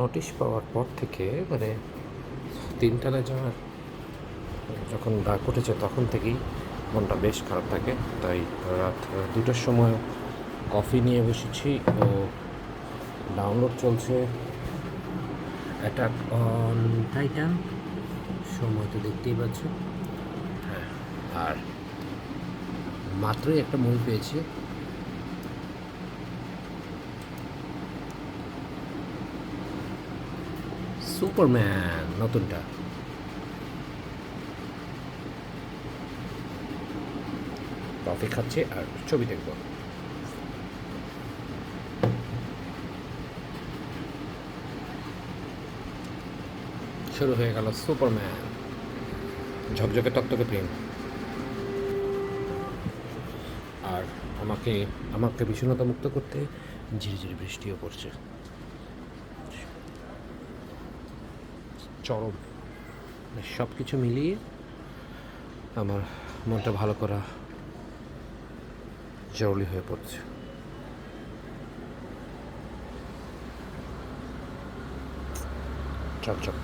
Notice পাওয়ার পর থেকে মানে তিনতলা যাওয়ার যখন ডাক উঠেছে তখন থেকেই মনটা বেশ খারাপ থাকে। তাই রাত 2টার সময় কফি নিয়ে বসেছি ও ডাউনলোড চলছে অ্যাটাক অন টাইটান। সময় তো দেখতেই পাচ্ছ। হ্যাঁ, আর মাত্রই একটা মুভি পেয়েছি, সুপারম্যান নতুনটা। কফি খাচ্ছে আর ছবি দেখব। শুরু হয়ে গেল সুপারম্যান, ঝকঝকে টকটকে প্রেম। আর আমাকে আমাকে বিষণ্ণতা মুক্ত করতে ঝিরিঝিরি বৃষ্টিও পড়ছে, চরম। সব কিছু মিলিয়ে আমার মনটা ভালো করা জরুরি হয়ে পড়ছে। চকচক